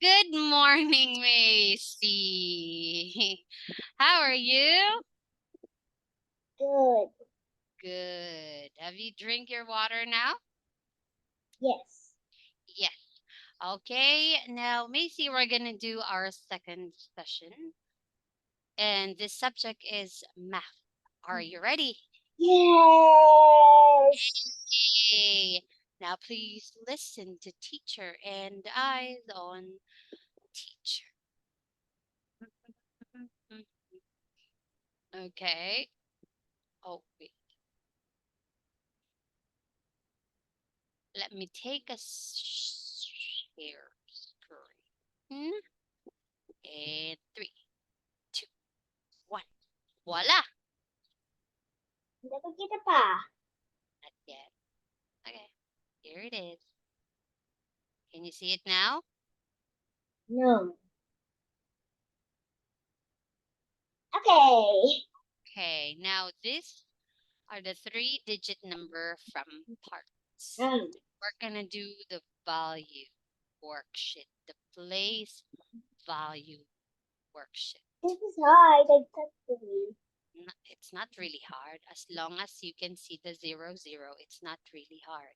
Good morning, Macy. How are you? Good. Good. Have you drink your water now? Yes. Yes. Okay, now, Macy, we're going to do our second session, and this subject is math. Are you ready? Yes. Yay! Now, please listen to teacher and eyes on teacher. Okay. Oh, wait. Let me take a share screen. And 3, 2, 1. Voila! Hindi ko kita pa. Not yet. Okay. Here it is. Can you see it now? No. Okay. Okay. Now, these are the 3-digit number from parts. Um, We're going to do the value worksheet, the place value worksheet. this is hard. I touched it. It's not really hard. As long as you can see the 0, 0, it's not really hard.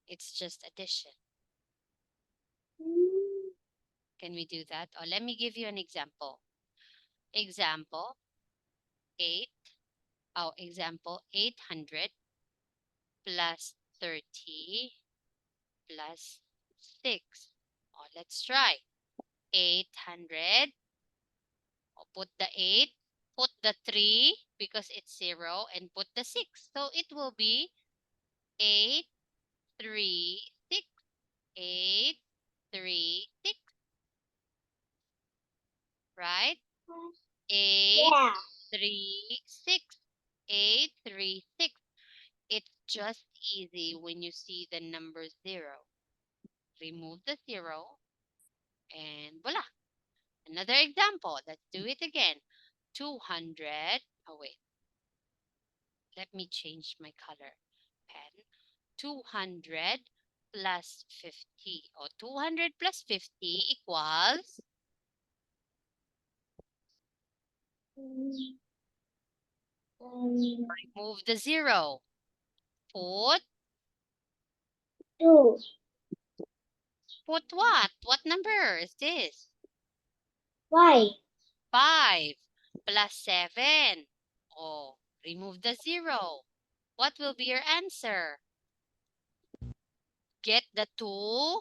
It's just addition. Can we do that? Or let me give you an example. Example 8. Example 800 plus 30 plus 6. Oh, let's try. 800. Oh, put the 8, put the 3 because it's 0, and put the 6. So it will be 8, 3, 6. 8, 3, 6. Right? 8, Yeah. 3, 6. 8, 3, 6. It's just easy when you see the number 0. Remove the 0 and voila. Another example. Let's do it again. 200. Oh, wait. Let me change my color pen. 200 plus 50. Or 200 plus 50 equals. Remove the 0. Put 2. what? What number is this? Why? 5 plus 7. Oh, remove the 0. What will be your answer? Get the 2,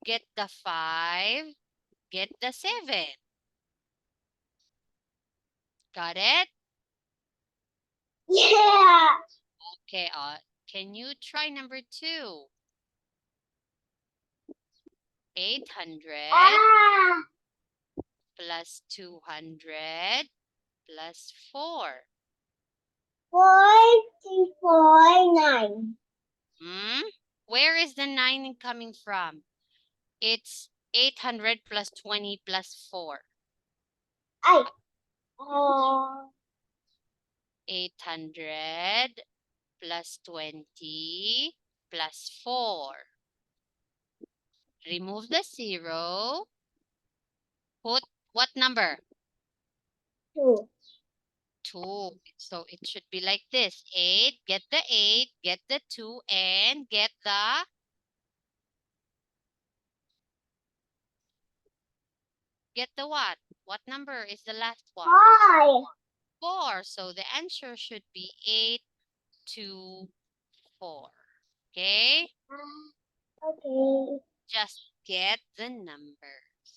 get the 5, get the 7. Got it? Yeah. Okay, can you try number 2? 800 Ah. plus 200 plus 4. 4, 2, 4, 9. Hmm? Where is the 9 coming from? It's 800 plus 20 plus 4. Ay. Uh, 800 plus 20 plus 4. Remove the 0. Put what number? 2. 2. So it should be like this. 8, get the 8, get the 2, and get the what? What number is the last one? 5. 4. So the answer should be 8, 2, 4. Okay? Okay. Just get the numbers.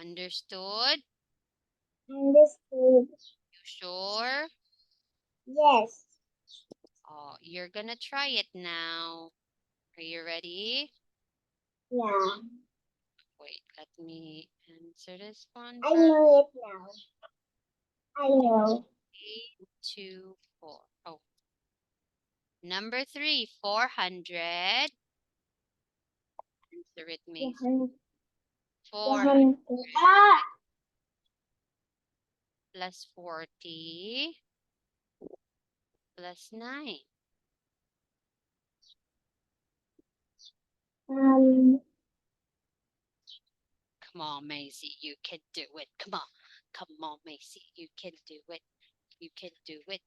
Understood? Understood. You sure? Yes. Oh, you're gonna try it now. Are you ready? Yeah. Wait, let me answer this one I first. know it now. I know. 8, 2, 4. Oh, number 3, 400. Answer it, Macy. 400 Ah. plus 40 plus 9. Um. Come on, Macy, you can do it. Come on. Come on, Macy, you can do it. You can do it.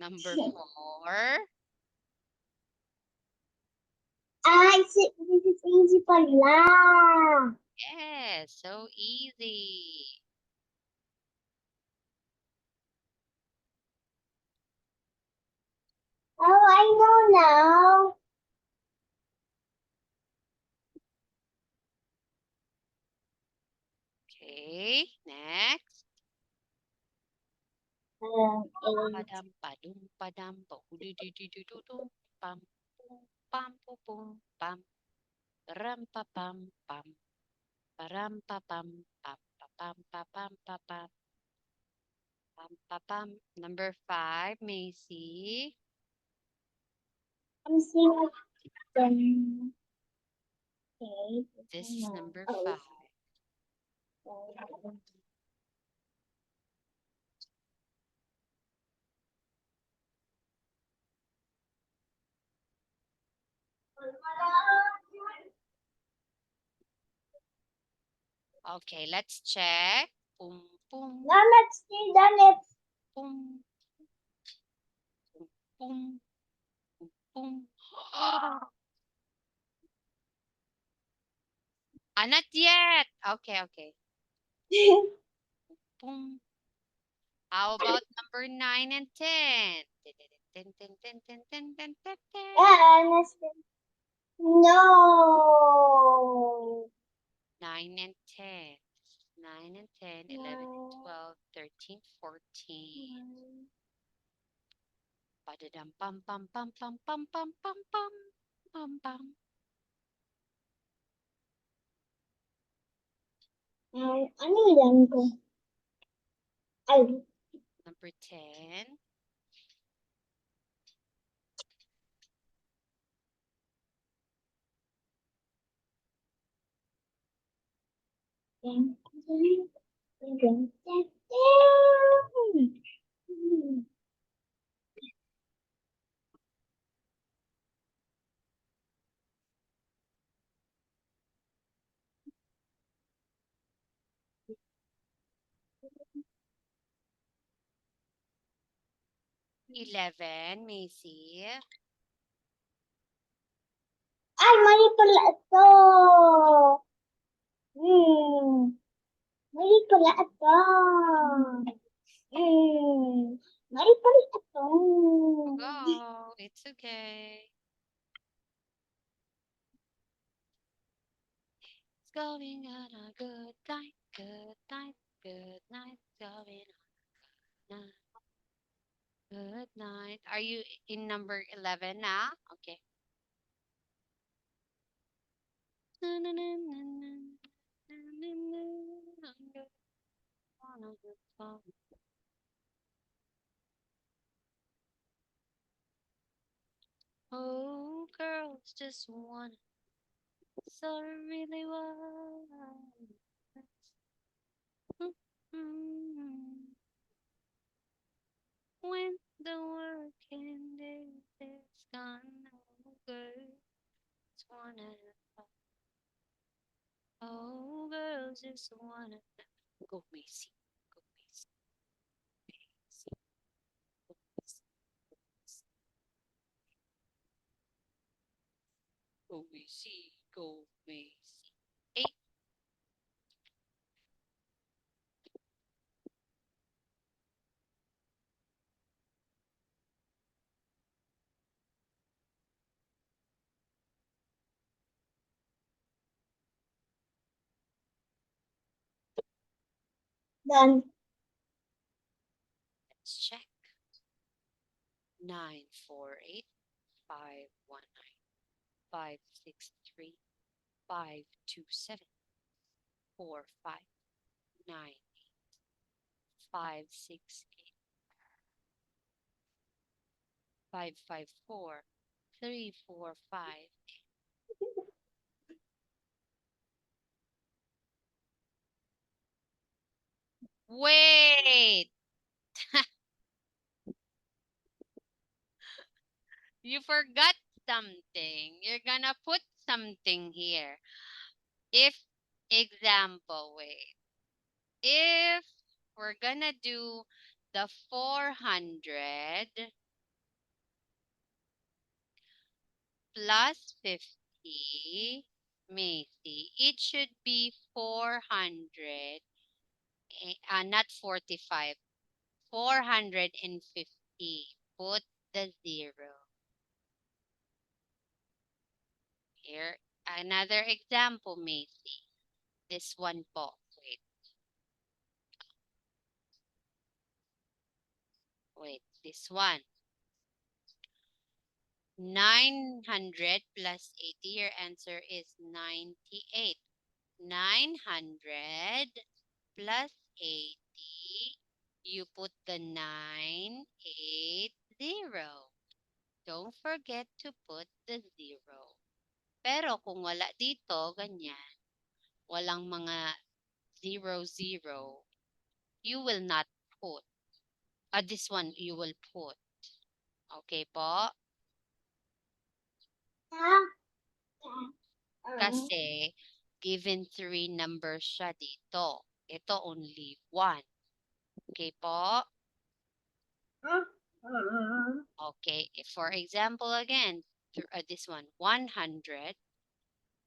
Number 4. This is easy pala. Yes, so easy. Oh, I know now. Okay, next. Eight. Padam padum padam po du du du du du dum pam pum pam pum pum pam ram pa pam pam param pa pam pam pa pam pa pam pa pam pam pa pam. Number 5, Macy. I'm seeing them. Okay. This is number Oh. 5. Okay, let's check. Pum pum Now let's see the lips. pum pum pum pum pum. Not yet. Okay, okay. Pum. How about number 9 and 10? And no. 9 and 10. 9 and 10, 11 and 12, 13, 14. Padadam pam pam pam pam pam pam pam pam pam pam. Ano yan ko? Ay. Number 10. Dun, dun, dun, dun, dun. 11, Macy. Ay, mali pala ito. Mali pala ito. Mali pala ito. Go. It's okay. It's going on a good night, good night, good night. Going on a night. Good night. Are you in number 11 now? Okay. Oh, girls just wanna so really want. When the work ended, it's gone over. Just wanna, oh, girls just wanna go Macy, go Macy, Macy, go Macy, go Macy, go Macy. 8. Done. Let's check. 948 519 563 527 4598 568 554 345. Wait, you forgot something, you're gonna put something here. If, example, wait. If we're gonna do the 400 plus 50, Macy, it should be 400, not 45, 450. Put the 0. Here, another example, Macy. This one po. Wait, this one. 900 plus 80, your answer is 98. 900 plus 80, you put the 980. Don't forget to put the 0. Pero kung wala dito, ganyan, walang mga 00, you will not put. This one, you will put. Okay po? Kasi, given 3 numbers siya dito. Ito only 1. Okay po? Okay, for example again, this one, 100.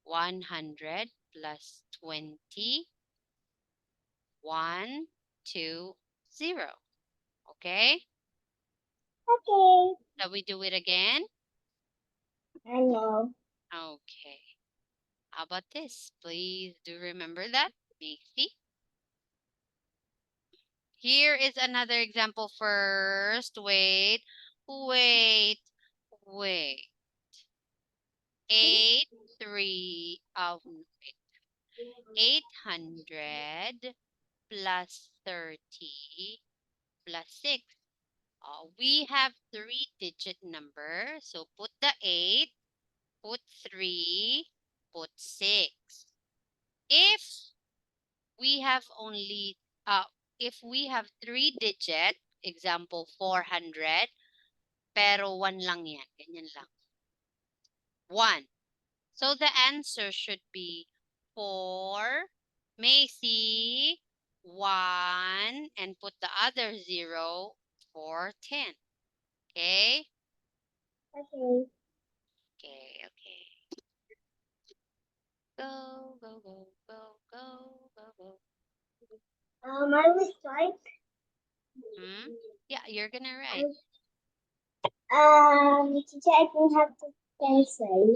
100 plus 20. 1, 2, 0. Okay? Okay. Shall we do it again? I know. Okay. How about this? Please do remember that, Macy. Here is another example first. Wait. 8, 3, 800 plus 30 plus 6. We have 3-digit number. So put the 8, put 3, put 6. If we have only, if we have 3-digit, example 400, pero 1 lang yan, ganyan lang. 1. So the answer should be 4, Macy, 1, and put the other 0, 410. Okay? Okay. Okay. Go, go, go, go, go, go, go. I will start. Yeah, you're gonna write. Teacher, I don't have the pencil.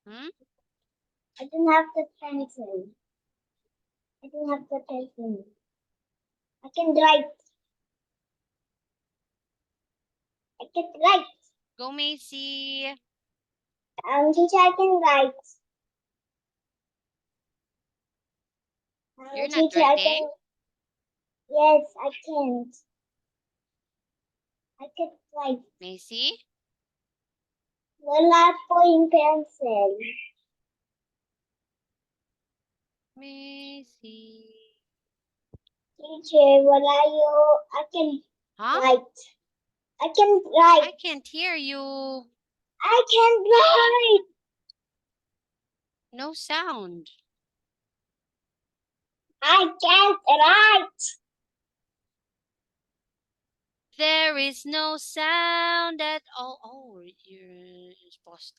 I don't have the pencil. I don't have the pencil. I can write. I can write. Go, Macy. Teacher, I can write. You're not Teacher, I writing? can. Yes, I can't. I can write. Macy? Wala po yung pencil. Macy. Teacher, wala yung. I can Huh? write. I can write. I can't hear you. I can write. No sound. I can't write. There is no sound at all. Oh, you're supposed.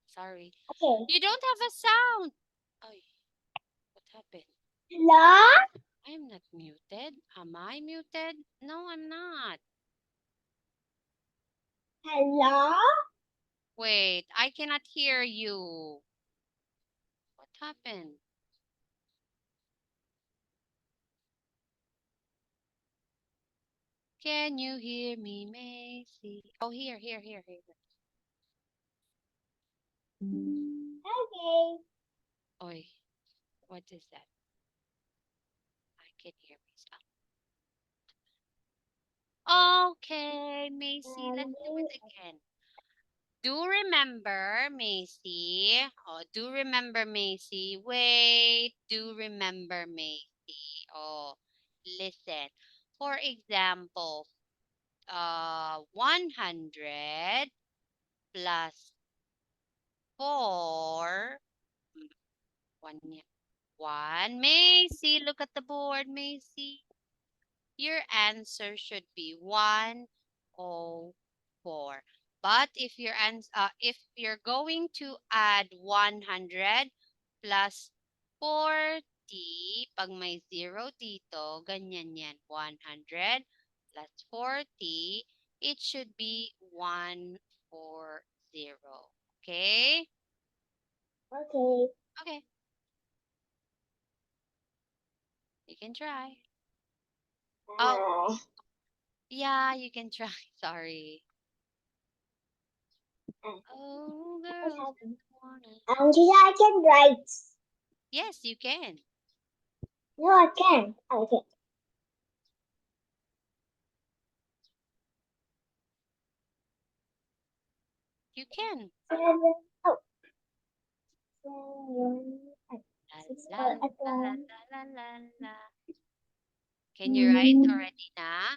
Sorry. Okay. You don't have a sound. Oh, what happened? Hello? I'm not muted. Am I muted? No, I'm not. Hello? Wait, I cannot hear you. What happened? Can you hear me, Macy? Oh, here. Okay. Oi, what is that? I can hear myself. Okay, Macy, let's do it again. Do remember, Macy. Oh, do remember, Macy. Wait, do remember, Macy. Oh, listen. For example, 100 plus 4. One, one. Macy, look at the board, Macy. Your answer should be 104. But if you're going to add 100 plus 40, pag may 0 dito, ganyan yan. 100 plus 40, it should be 140. Okay? Okay. Okay. You can try. Oh, yeah, you can try. Sorry. Oh, What girls happened? wanna. Teacher, I can write. Yes, you can. No, I can't. Okay. You can. 7. Oh. 7. La, 6. la, la, la, la, la, la. Can you write Mm, already na?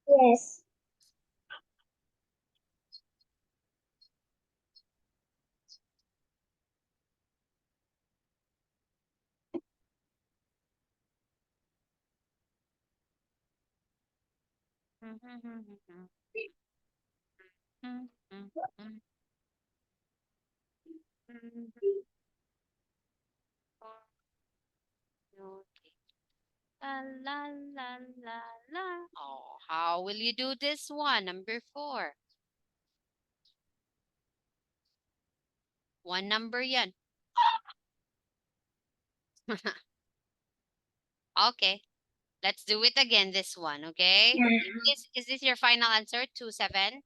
yes. Okay. La, la, la, la, la. Oh, how will you do this one? Number 4. One number yan. Okay. Let's do it again, this one, okay? Is this your final answer? 27?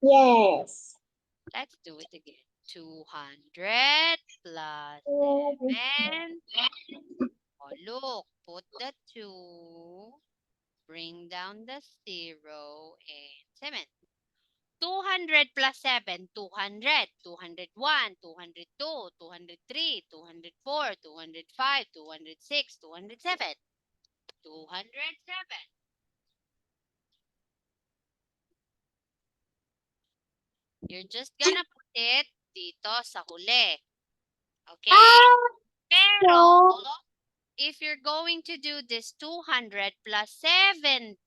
Yes. Let's do it again. 200 plus 7. Oh, look, put the 2, bring down the 0, and 7. 200 plus 7, 200, 201, 202, 203, 204, 205, 206, 207, 207. You're just gonna put it dito sa huli. Okay? Pero, So, if you're going to do this 200 plus 70,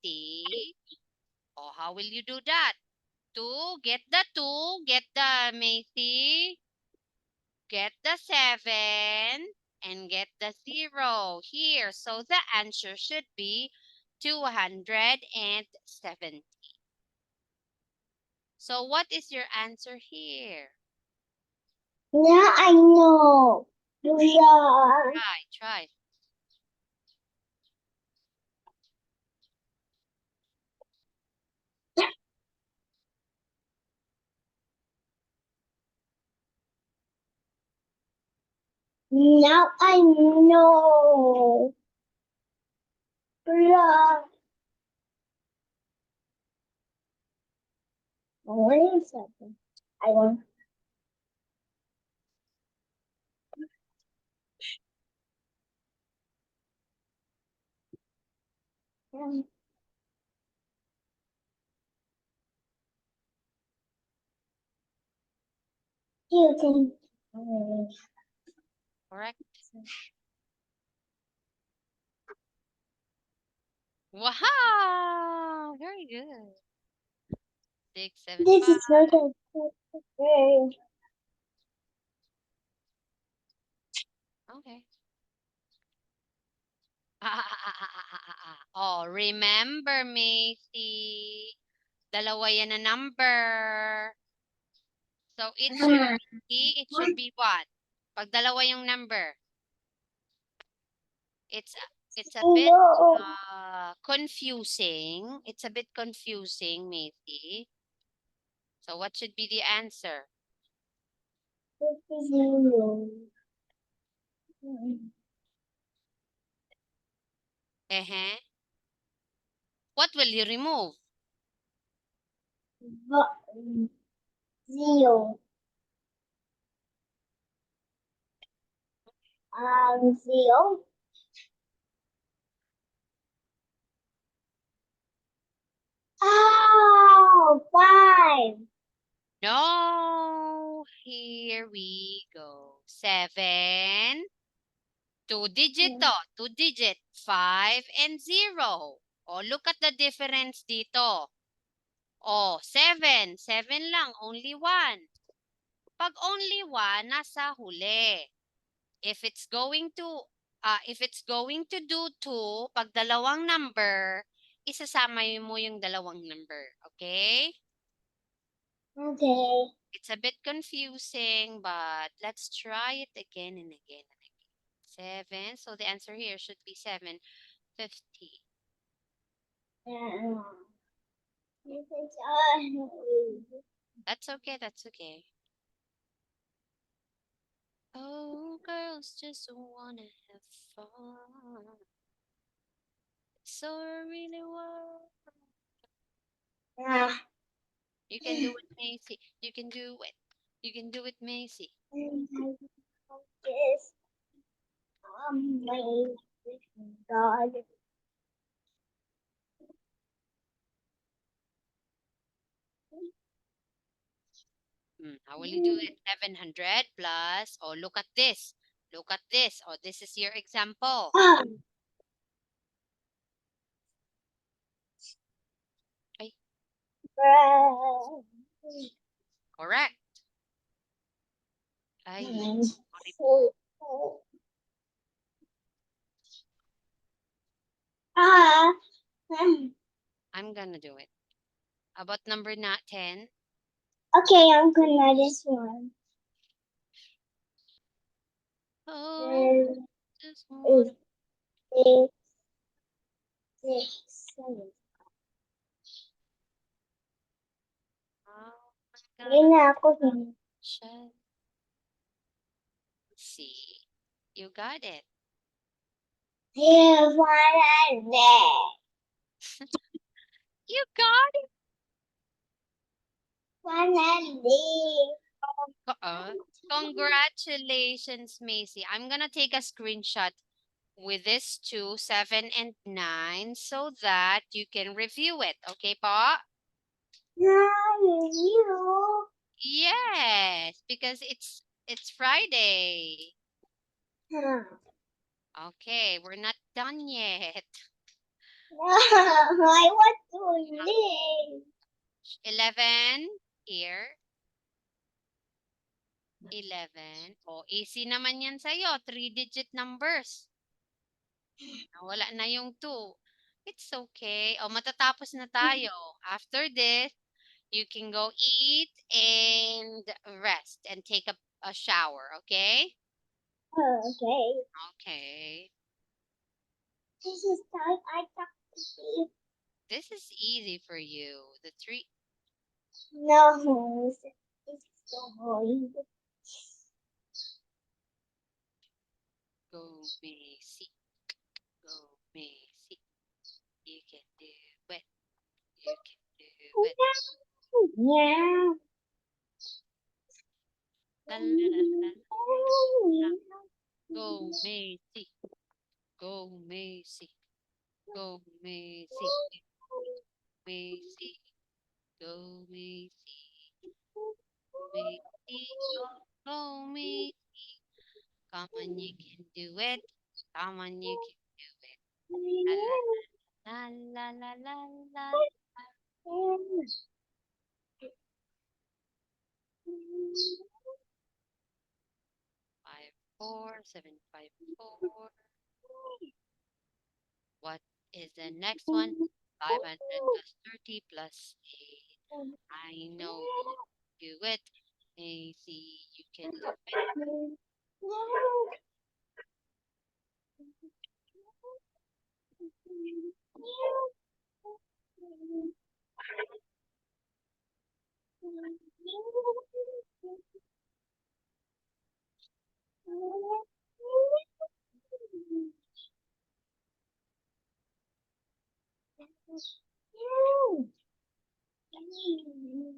oh, how will you do that? 2, get the 2, get the Macy, get the 7, and get the 0 here. So the answer should be 270. So what is your answer here? now I know. Yeah. Try. Now I know. Yeah. Wait a second. I want. You can. Correct. Wow, very good. 6, 7, This 5. is not a good. Okay. Oh, remember, Macy. Dalawa yan na number. So it should be what? Pag dalawa yung number, it's a bit No. confusing. It's a bit confusing, Macy. So what should be the answer? 0. What will you remove? But 0. 0. Oh, 5. No, So here we go. 7. Two-digit to. Two-digit. 5 and 0. Oh, look at the difference dito. Oh, 7. 7 lang. Only 1. Pag only 1, nasa huli. If it's going to do 2, pag dalawang number, isasama mo yung dalawang number. Okay? Okay. It's a bit confusing, but let's try it again and again and again. 7. So the answer here should be 750. That's okay. That's okay. Oh, girls just wanna have fun. So I really want. Yeah. You can do it, Macy. You can do it. You can do it, Macy. Yes. My God. How will you do it? 700 plus. Oh, look at this. Look at this. Oh, this is your example. Ay, correct. Ay, sorry po. I'm gonna do it. About number not 10. Okay, I'm gonna this one. Oh, just Eight, one. six, 7. Oh, Ayun na ako. shall see. You got it. Here's what I did. You got it. What I did. Congratulations, Macy. I'm gonna take a screenshot with this 2, 7, and 9 so that you can review it. Okay, Pa? You. Yes, because it's Friday. Huh. Okay, we're not done yet. I want to live. 11 here. 11. Oh, easy naman yan sa'yo. 3-digit numbers. Wala na yung 2. It's okay. Oh, matatapos na tayo. After this, you can go eat and rest and take a shower, okay? Okay. Okay. This is time I talk to you. This is easy for you. The 3. No, it's so hard. Go, Macy. Go, Macy. You can do it. You can do it. Yeah. La, la, la, la, la. Go, Macy. Go, Macy. Go, Macy. Macy. Go, Macy. Macy. Go, Macy. Come on, you can do it. Come on, you can do it. La la la la la la. 54754. What is the next one? 500 plus 30 plus 8. I know you do it. Macy, you can do it.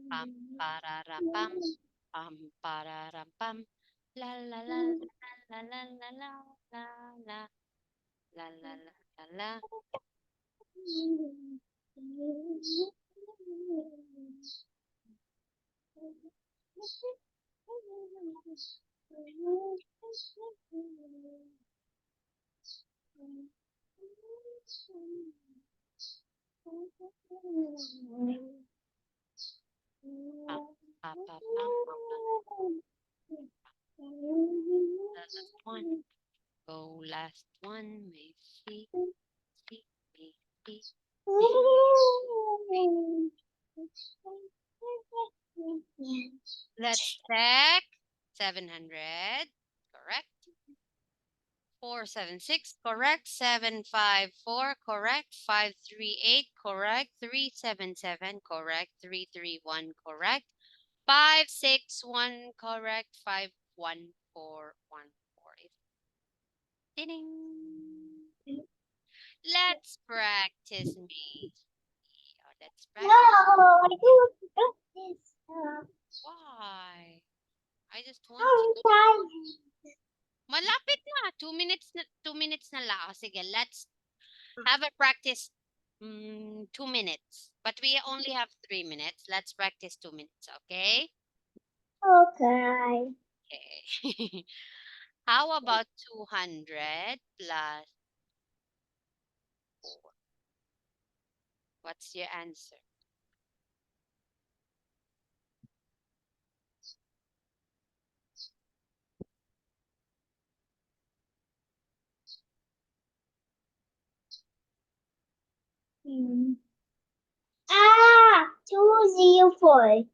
Pam pararam pam pam pararam pam la la la la la la la la la la la la la la. Pa, pa, pa, pam, pam, pam. The last one. Go last one. Macy, Macy, Macy. Let's check. 700. Correct. 476. Correct. 754. Correct. 538. Correct. 377. Correct. 331. Correct. 561. Correct. 51414. Ding. Let's practice me. Oh, let's No, practice. I don't practice. Why? I just want you. I'm tired. Malapit na. 2 minutes na lang. O, sige, let's have a practice 2 minutes. But we only have 3 minutes. Let's practice 2 minutes, okay? Okay. Okay. How about 200 plus 4? What's your answer? Hmm. 204.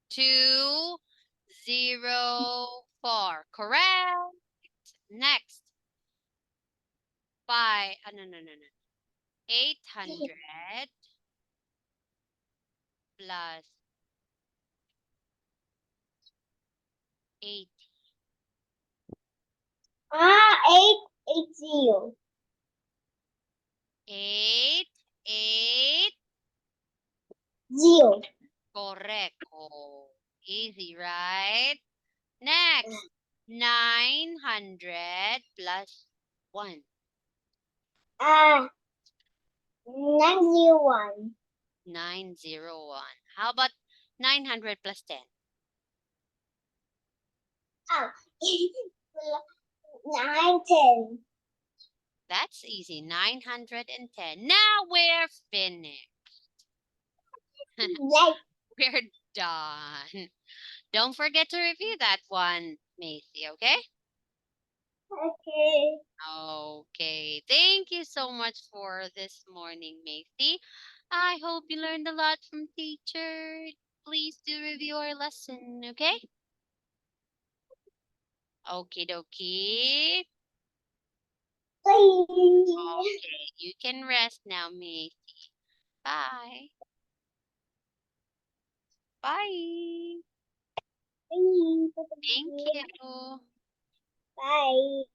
204. Correct. Next. No. 800 plus 80. 880. 8, 8. 0. Correct. Oh, easy, right? Next. 900 plus 1. 901. 901. How about 900 plus 10? Oh. 910. That's easy. 910. Now we're finished. Like, We're done. Don't forget to review that one, Macy, okay? okay. Okay. Thank you so much for this morning, Macy. I hope you learned a lot from teacher. Please do review our lesson, okay? Okie dokie. Bye. Okay, you can rest now, Macy. Bye. Bye. Bye. Thank you. Bye.